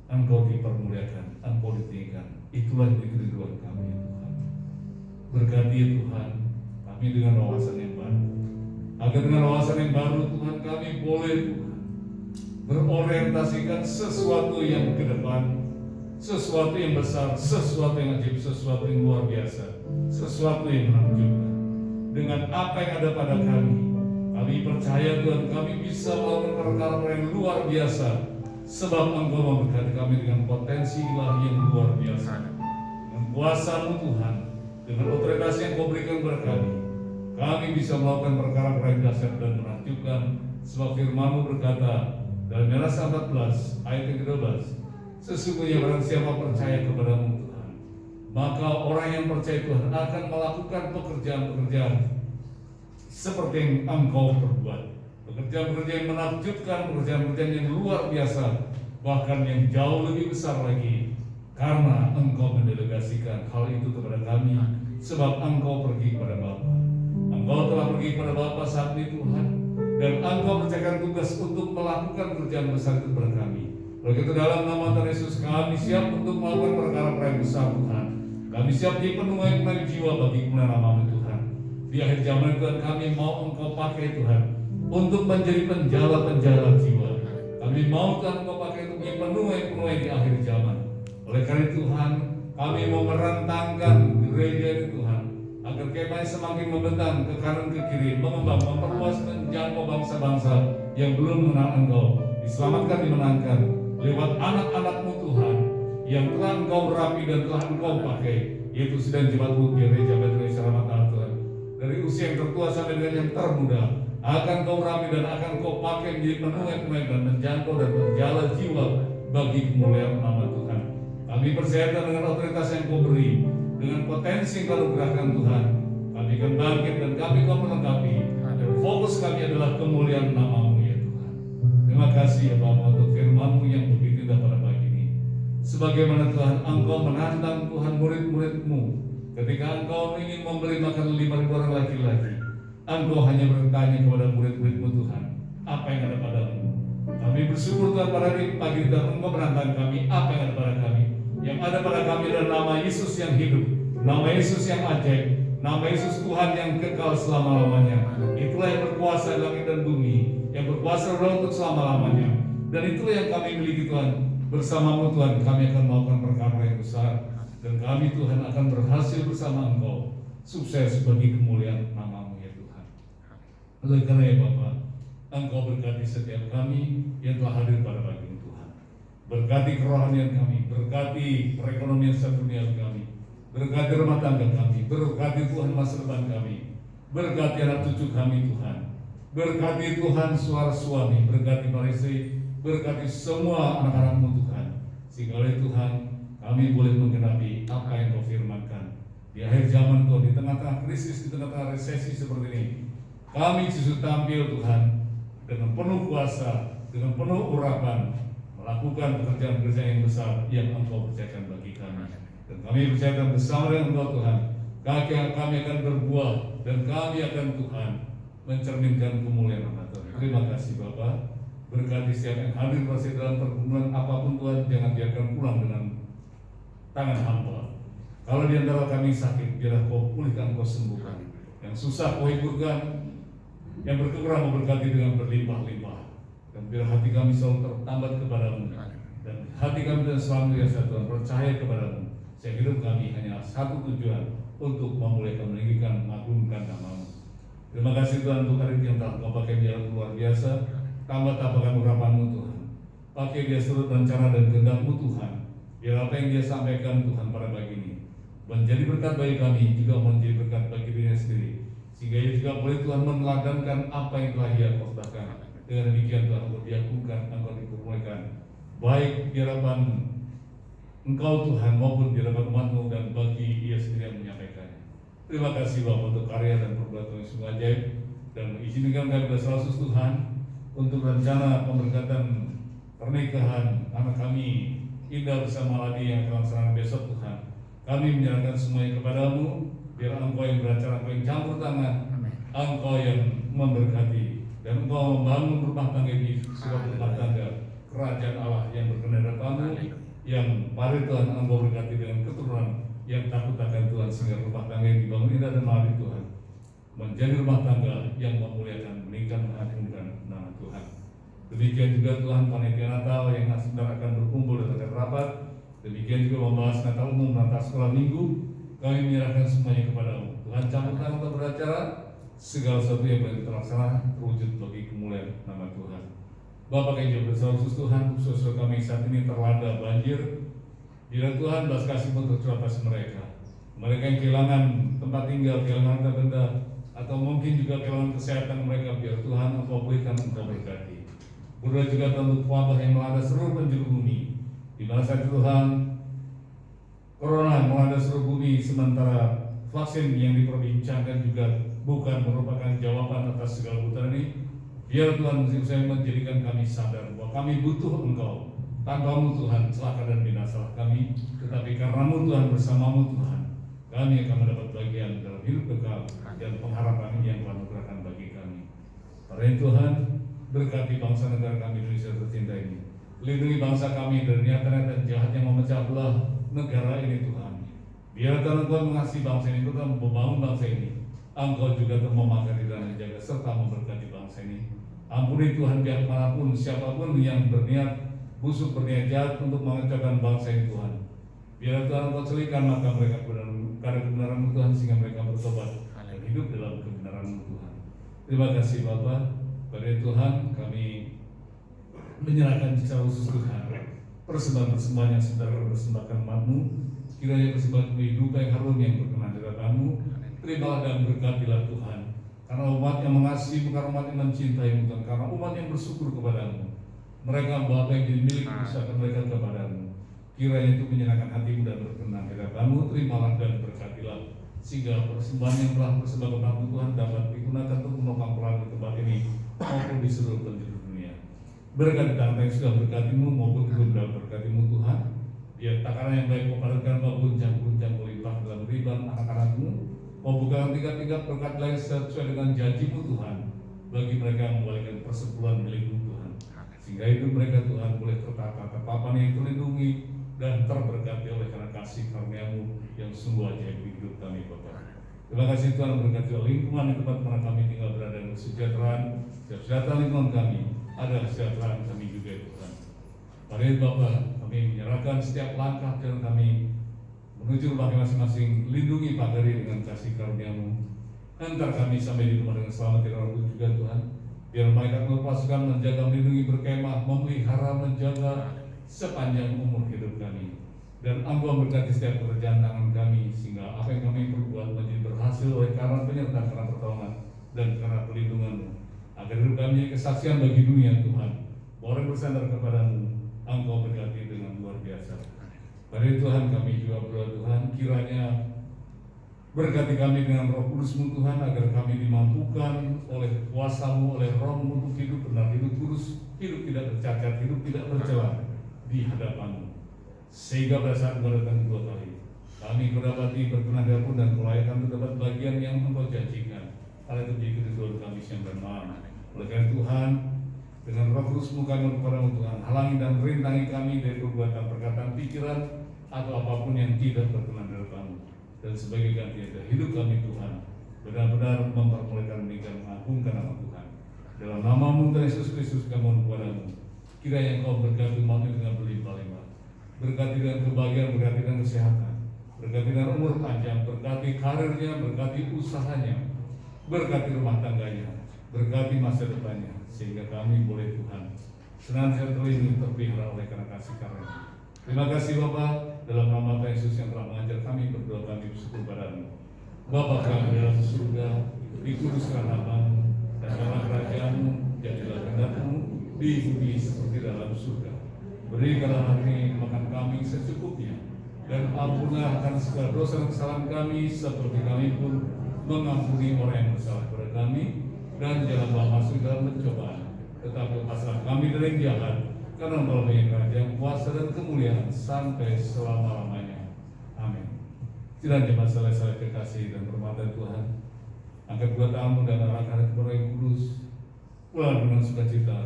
Engkau dipermuliakan, Engkau ditinggikan. Itulah kerinduan kami ya Tuhan. Berkati ya Tuhan kami dengan wawasan yang baru, agar dengan wawasan yang baru Tuhan kami boleh Tuhan berorientasikan sesuatu yang ke depan, sesuatu yang besar, sesuatu yang ajaib, sesuatu yang luar biasa, sesuatu yang menakjubkan. Dengan apa yang ada pada kami percaya Tuhan kami bisa melakukan perkara yang luar biasa, sebab Engkau memberkati kami dengan potensi ilahi yang luar biasa. Dengan kuasa-Mu Tuhan, dengan otoritas yang Kau berikan kepada kami bisa melakukan perkara-perkara yang dahsyat dan menakjubkan, sebab firman-Mu berkata dalam Yohanes 14 ayat yang ke-12, sesungguhnya barang siapa percaya kepada-Mu Tuhan, maka orang yang percaya Tuhan akan melakukan pekerjaan-pekerjaan seperti yang Engkau perbuat, pekerjaan-pekerjaan yang menakjubkan, pekerjaan-pekerjaan yang luar biasa, bahkan yang jauh lebih besar lagi, karena Engkau mendelegasikan hal itu kepada kami, sebab Engkau pergi kepada Bapa. Engkau telah pergi kepada Bapa saat ini Tuhan, dan Engkau percayakan tugas untuk melakukan kerjaan besar itu kepada kami. Oleh itu dalam nama Tuhan Yesus kami siap untuk melakukan perkara-perkara yang besar Tuhan. Kami siap dipenuhi jiwa bagi kemuliaan nama-Mu Tuhan. Di akhir zaman Tuhan kami mau Engkau pakai Tuhan untuk menjadi penjala-penjala jiwa. Kami mau Tuhan Engkau pakai untuk dipenuhi di akhir zaman. Oleh karena Tuhan, kami mau merentangkan gereja ini Tuhan, agar kemahnya semakin membentang ke kanan ke kiri, mengembang, memperluas, menjangkau bangsa-bangsa yang belum mengenal Engkau, diselamatkan, dimenangkan lewat anak-anak-Mu Tuhan yang telah Engkau rapi dan telah Engkau pakai, yaitu sedang jemaat-Mu gereja Bethlehem Selamat Allah Tuhan. Dari usia yang tertua sampai dengan yang termuda, akan Kau rapi dan akan Kau pakai menjadi penuh dan menjangkau dan menjala jiwa bagi kemuliaan nama Tuhan. Kami percayakan dengan otoritas yang Kau beri, dengan potensi yang Kau anugerahkan Tuhan, kami akan bangkit dan kami Kau melengkapi. Dan fokus kami adalah kemuliaan nama-Mu ya Tuhan. Terima kasih ya Bapa untuk firman-Mu yang begitu indah pada pagi ini. Sebagaimana Tuhan Engkau menantang Tuhan murid-murid-Mu ketika Engkau ingin memberi makan 5.000 orang laki-laki, Engkau hanya bertanya kepada murid-murid-Mu Tuhan, apa yang ada padamu? Kami bersyukur Tuhan pada hari pagi dan Engkau menantang kami, apa yang ada pada kami? Yang ada pada kami adalah nama Yesus yang hidup, nama Yesus yang ajaib, nama Yesus Tuhan yang kekal selama-lamanya. Itulah yang berkuasa di langit dan bumi, yang berkuasa untuk selama-lamanya. Dan itulah yang kami miliki Tuhan. Bersama-Mu Tuhan kami akan melakukan perkara yang besar, dan kami Tuhan akan berhasil bersama Engkau, sukses bagi kemuliaan nama-Mu ya Tuhan. Oleh karena ya Bapa, Engkau berkati setiap kami yang telah hadir pada pagi ini Tuhan. Berkati kerohanian kami, berkati perekonomian sedunia kami, berkati rumah tangga kami, berkati Tuhan masa depan kami, berkati anak cucu kami Tuhan, berkati Tuhan suara suami, berkati para istri, berkati semua anak-anak-Mu Tuhan, sehingga oleh Tuhan kami boleh menggenapi apa yang Kau firmankan. Di akhir zaman Tuhan, di tengah-tengah krisis, di tengah-tengah resesi seperti ini, kami justru tampil Tuhan dengan penuh kuasa, dengan penuh urapan, melakukan pekerjaan-pekerjaan yang besar yang Engkau percayakan bagi kami. Dan kami percayakan bersama dengan Engkau Tuhan, kami akan berbuah dan kami akan Tuhan mencerminkan kemuliaan nama Tuhan. Terima kasih Bapa. Berkati setiap yang hadir masih dalam pergumulan apapun Tuhan, jangan biarkan pulang dengan tangan hamba. Kalau di antara kami sakit, biarlah Kau pulihkan, Kau sembuhkan. Yang susah Kau hiburkan, yang berkekurangan berkati dengan berlimpah-limpah. Dan biar hati kami selalu tertambat kepadamu, dan hati kami dan selalu ya Tuhan percaya kepadamu, sehingga hidup kami hanya satu tujuan, untuk memuliakan, meninggikan, mengagungkan nama-Mu. Terima kasih Tuhan untuk hari yang telah Kau pakai dia luar biasa. Tambah tapakan urapan-Mu Tuhan, pakai dia seluruh rencana dan kehendak-Mu Tuhan. Biar apa yang dia sampaikan Tuhan pada pagi ini menjadi berkat bagi kami, juga menjadi berkat bagi dirinya sendiri, sehingga ia juga boleh Tuhan meneladankan apa yang telah ia khotbahkan. Dengan demikian Tuhan Engkau diagungkan, Engkau dipermuliakan, baik di hadapan Engkau Tuhan maupun di hadapan umat-Mu dan bagi ia sendiri yang menyampaikannya. Terima kasih Bapak untuk karya dan perbuatan yang sungguh ajaib, dan izinkan kami bersalasus Tuhan untuk rencana pemberkatan pernikahan anak kami Indah bersama Ladi yang akan laksanakan besok Tuhan. Kami menyerahkan semuanya kepadamu, biar Engkau yang beracara, Engkau yang campur tangan, Engkau yang memberkati, dan Engkau membangun rumah tangga ini sebuah rumah tangga kerajaan Allah yang berkenan hadapan-Mu, yang mari Tuhan Engkau berkati dengan keturunan yang takut akan Tuhan, sehingga rumah tangga yang dibangun indah dan mari Tuhan menjadi rumah tangga yang memuliakan, meninggikan, mengagungkan nama Tuhan. Demikian juga Tuhan panitia Natal yang sebentar akan berkumpul dan akan rapat. Demikian juga membahas Natal umum, Natal sekolah minggu. Kami menyerahkan semuanya kepadamu. Tuhan campur tangan untuk beracara, segala sesuatu yang boleh terlaksana terwujud bagi kemuliaan nama Tuhan. Bapak yang jauh besar khusus Tuhan, khusus kami saat ini terlanda banjir. Bila Tuhan belas kasih untuk atas mereka. Mereka yang kehilangan tempat tinggal, kehilangan harta benda, atau mungkin juga kehilangan kesehatan mereka, biar Tuhan Engkau berikan, Engkau berkati. Berdoa juga untuk wabah yang melanda seluruh penjuru bumi, di mana saat Tuhan Corona melanda seluruh bumi, sementara vaksin yang diperbincangkan juga bukan merupakan jawaban atas segala kebutuhan ini. Biar Tuhan saya menjadikan kami sadar bahwa kami butuh Engkau, Tanpa-Mu Tuhan, celaka dan binasalah kami, tetapi karena-Mu Tuhan, bersama-Mu Tuhan, kami akan mendapat bagian dalam hidup kekal dan pengharapan yang telah Mu bagi kami. Pada Tuhan, berkati bangsa negara kami Indonesia tercinta ini. Lindungi bangsa kami dari niatan-niatan jahat yang memecah belah negara ini Tuhan. Biar Tuhan mengasihi bangsa ini, Tuhan membangun bangsa ini. Engkau juga telah memakai dan menjaga serta memberkati bangsa ini. Ampuni Tuhan pihak manapun, siapapun yang berniat busuk, berniat jahat untuk mengacaukan bangsa ini Tuhan. Biar Tuhan Engkau celihkan maka mereka karena kebenaran-Mu Tuhan, sehingga mereka bertobat dan hidup dalam kebenaran-Mu Tuhan. Terima kasih Bapa. Pada Tuhan kami menyerahkan secara khusus Tuhan persembahan-persembahan yang sebenarnya persembahkan umat-Mu. Kiranya persembahan kehidupan yang harum yang berkenan di hadapan-Mu. Terimalah dan berkatilah Tuhan. Karena umat yang mengasihi, bukan umat yang mencintai-Mu Tuhan. Karena umat yang bersyukur kepada-Mu. Mereka membawa apa yang jadi milik usahakan mereka kepada-Mu. Kiranya itu menyenangkan hati-Mu dan berkenan di hadapan-Mu. Terimalah dan berkatilah, sehingga persembahan yang telah persembahkan umat-Mu Tuhan dapat digunakan untuk menopang peran di tempat ini maupun di seluruh penjuru dunia. Berkati tangan yang sudah berkati-Mu maupun belum dalam berkati-Mu Tuhan. Biar takaran yang baik memperhatikan maupun guncang melimpah dalam ribuan anak-anak-Mu. Membukakan tingkat-tingkat berkat lain sesuai dengan janji-Mu Tuhan bagi mereka yang membalikan persepuluhan milik-Mu Tuhan. Sehingga hidup mereka Tuhan boleh tertata, terpapan yang terlindungi dan terberkati oleh karena kasih karunia-Mu yang sungguh ajaib di hidup kami Bapa. Terima kasih Tuhan, berkati lingkungan di tempat mana kami tinggal berada dengan kesejahteraan. Kesejahteraan lingkungan kami adalah kesejahteraan kami juga Tuhan. Mari Bapa, kami menyerahkan setiap langkah jalan kami menuju rumah masing-masing. Lindungi pagari dengan kasih karunia-Mu. Antar kami sampai di rumah dengan selamat di dalam juga Tuhan. Biar malaikat-Mu pasukan menjaga, melindungi, berkemah, memelihara, menjaga sepanjang umur hidup kami. Dan Engkau berkati setiap pekerjaan tangan kami, sehingga apa yang kami perbuat menjadi berhasil oleh karena penyertaan, karena pertolongan dan karena pelindungan-Mu. Agar hidup kami kesaksian bagi dunia Tuhan. Orang bersandar kepada-Mu, Engkau berkati dengan luar biasa. Pada Tuhan kami juga berdoa Tuhan, kiranya berkati kami dengan Roh Kudus-Mu Tuhan, agar kami dimampukan oleh kuasa-Mu, oleh Roh-Mu untuk hidup benar, hidup kudus, hidup tidak tercacat, hidup tidak tercela di hadapan-Mu. Sehingga pada saat Engkau datang kedua kali, kami mendapati berkenan pun dan kelayakan mendapat bagian yang Engkau janjikan. Hal itu menjadi kedua kami siang dan malam. Oleh karena Tuhan, dengan Roh Kudus-Mu kami kepada-Mu Tuhan, halangi dan rintangi kami dari perbuatan, perkataan, pikiran atau apapun yang tidak berkenan dari Kamu. Dan sebagai ganti hidup kami Tuhan, benar-benar mempermuliakan dan mengagungkan nama Tuhan. Dalam nama-Mu Tuhan Yesus Kristus kami mohon kepada-Mu, kiranya Engkau berkati umat dengan berlimpah-limpah. Berkati dengan kebahagiaan, berkati dengan kesehatan, berkati dengan umur panjang, berkati karirnya, berkati usahanya, berkati rumah tangganya, berkati masa depannya, sehingga kami boleh Tuhan senantiasa terlindungi, terpelihara oleh karena kasih karunia. Terima kasih Bapa, dalam nama Tuhan Yesus yang telah mengajar kami berdoa, kami bersyukur padamu. Bapa kami dalam surga, dikuduskan nama-Mu, dan dalam kerajaan-Mu jadilah kehendak-Mu di bumi seperti dalam surga. Berikanlah hari makan kami secukupnya, dan ampunilah akan segala dosa dan kesalahan kami, seperti kami pun mengampuni orang yang bersalah kepada kami. Dan janganlah masuk dalam pencobaan, tetapi lepaslah kami dari yang jahat, karena Engkau punya kerajaan, kuasa dan kemuliaan sampai selama-lamanya. Amin. Kiranya jemaat selesai kekasih dan bermata Tuhan, angkat dua tangan-Mu dan arahkan kepada Yang Kudus. Pulang dengan sukacita.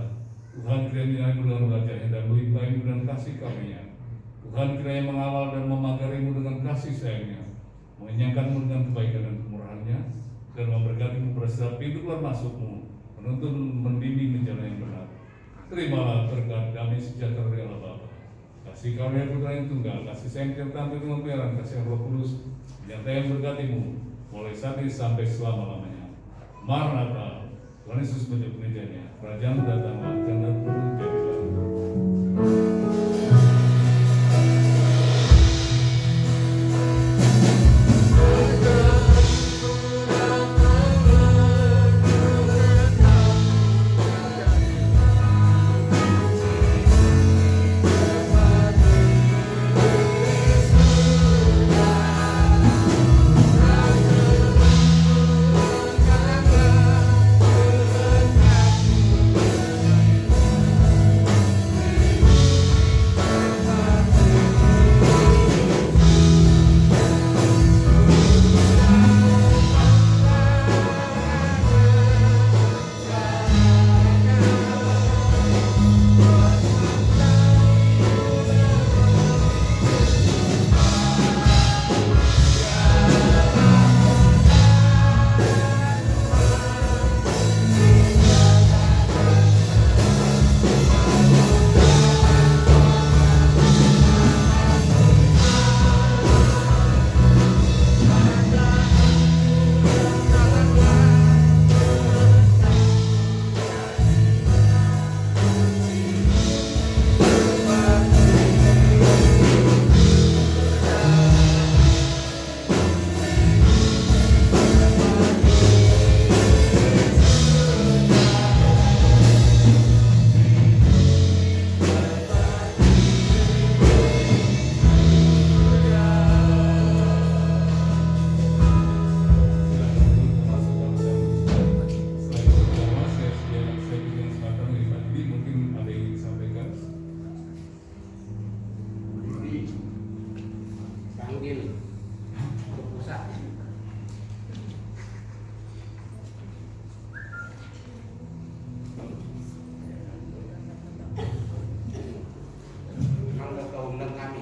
Tuhan kiranya dengan wajah-Nya dan melimpahi-Mu dengan kasih karunia. Tuhan kiranya mengawal dan memagari-Mu dengan kasih sayang-Nya, mengenyangkan-Mu dengan kebaikan dan kemurahan-Nya, dan memberkati-Mu pada setiap pintu keluar masuk-Mu, menuntun membimbing jalan yang benar. Terimalah berkat damai sejahtera dari Allah Bapa, kasih karunia Putra yang tunggal, kasih sayang serta dengan pemeliharaan kasih Roh Kudus, nyata yang berkati-Mu mulai saat ini sampai selama-lamanya. Maranatha, Tuhan Yesus menjadi penjajahnya, kerajaan datanglah, kehendak-Mu jadilah. dipanggil ke pusat. Kalau nggak kau undang kami.